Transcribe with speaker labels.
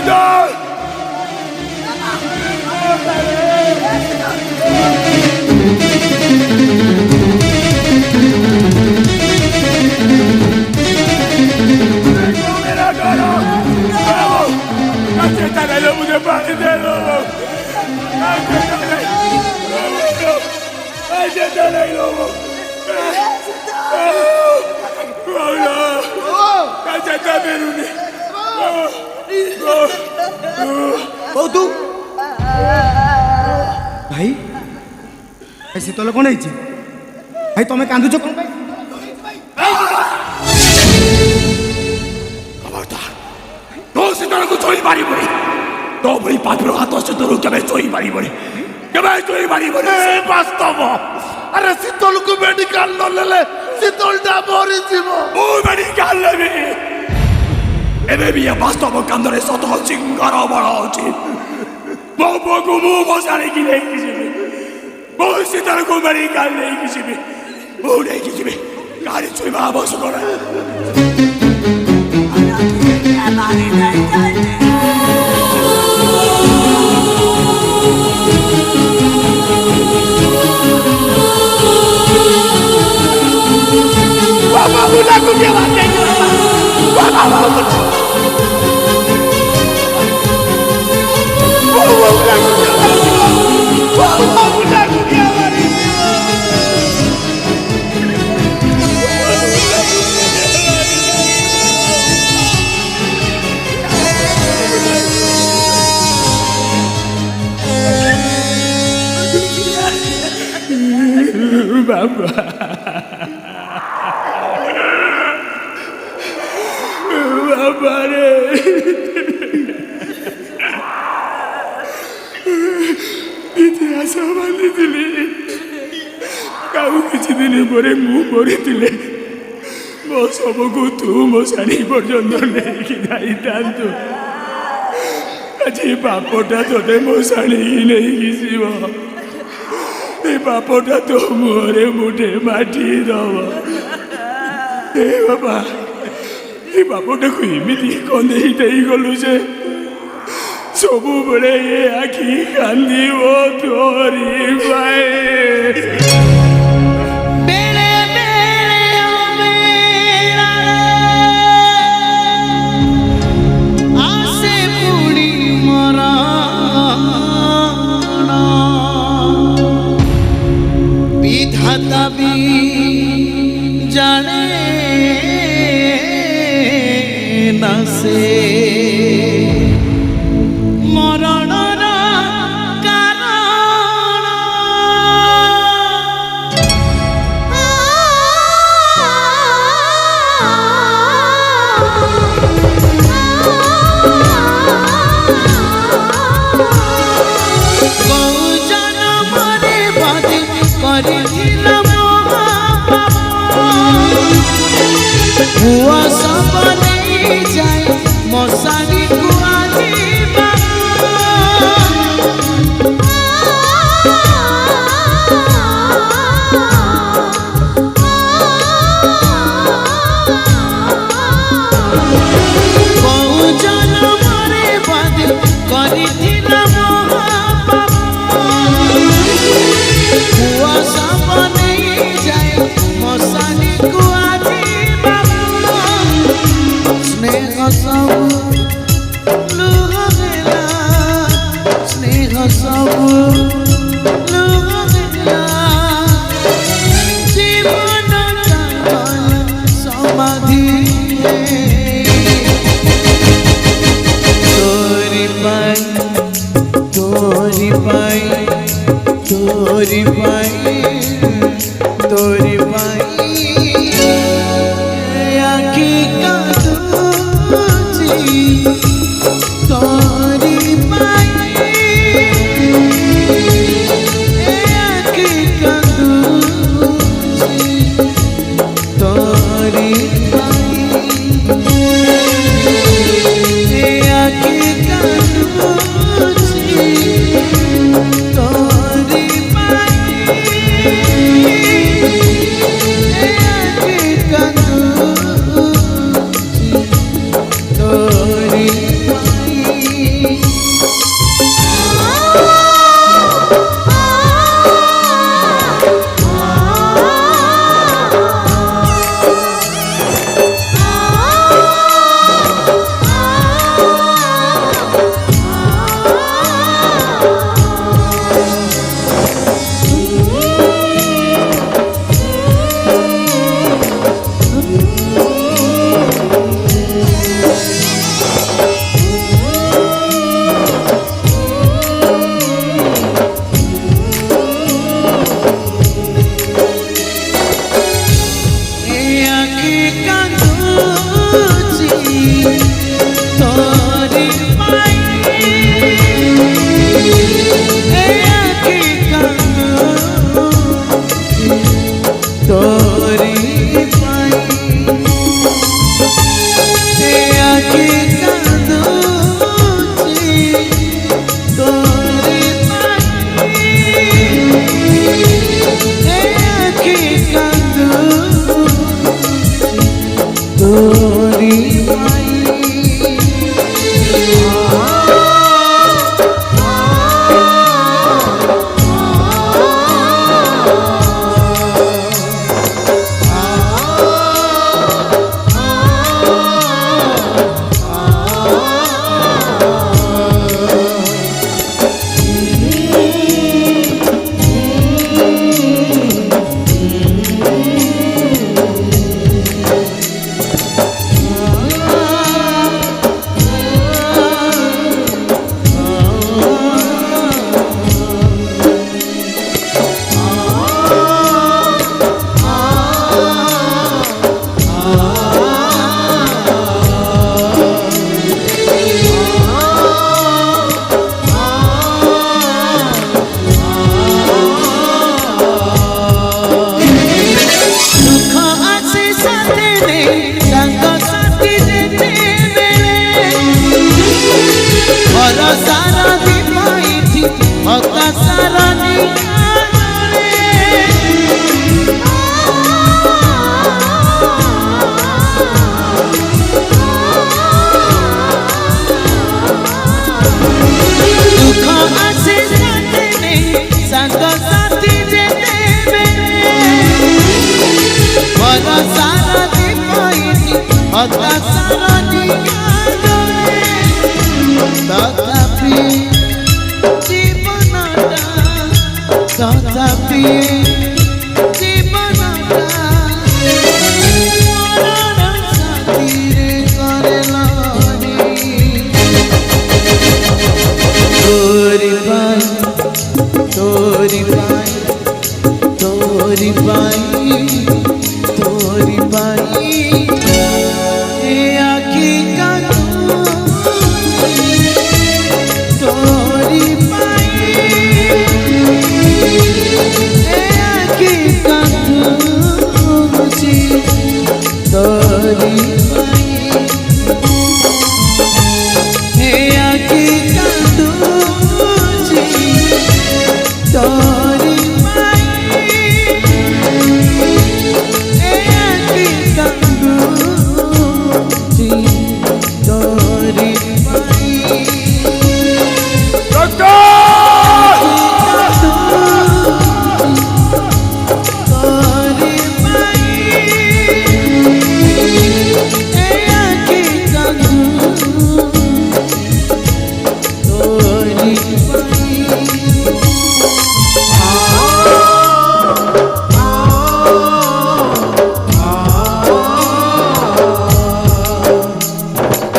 Speaker 1: শীতল मुझे पानी दे दो
Speaker 2: तू भाई शीतल कौन है भाई तुम्हें कांदुच कौन
Speaker 1: तो शीतल को चोरी मारी पड़ी तो भाई पात्र हाथ से तो क्या चोरी मारी पड़ी क्या चोरी मारी पड़ी वास्तव अरे शीतल को मेडिकल न ले शीतल टा मरी जीवो ओ मेडिकल लेबी एबे भी वास्तव कांदरे सत सिंगार बड़ा अछि मो बगु मो मसारे की नहीं किसी मो शीतल को मेडिकल नहीं किसी मो नहीं किसी गाड़ी चोरी मा बस करे Bapak muda ku dia mati. Bapak muda. Bapak muda ku dia mati. Bapak muda ku dia mati. Bapak. बाबारे इतिहास बांधिले काऊ किछि दिन परे मु मरिथिले मो सबको तू मो साड़ी पर्यंत लेकिन जाइतांतु आज बापटा तोते मो साड़ी नहीं किसिब ए बापटा तो मुहरे मुठे माटी दब ए बाबा ये बापटा को एमती कंदे गलु जे सब बड़े ये आखि कांदी वो तोरी पाए
Speaker 3: विधाता भी जाने से मरणर कारण बहु जनमरे बादे करिला हुआ सपने जाए मसारी कुआरी बहु जनमरे बादे करिथिला हुआ सपने जाए मसारी कुआरी स्नेह सब लुगेला स्नेह सब लुगेला जीवन काल समाधि तोरी पाई तोरी पाई तोरी पाई तोरी पाई आखी का तोरी पाई आखि कंदूची तोरी पाई आखि कंदूची तोरी पाई दुख आसे साथे नहीं संग साथी जे देवे भरोसा दी कोई हताशा दी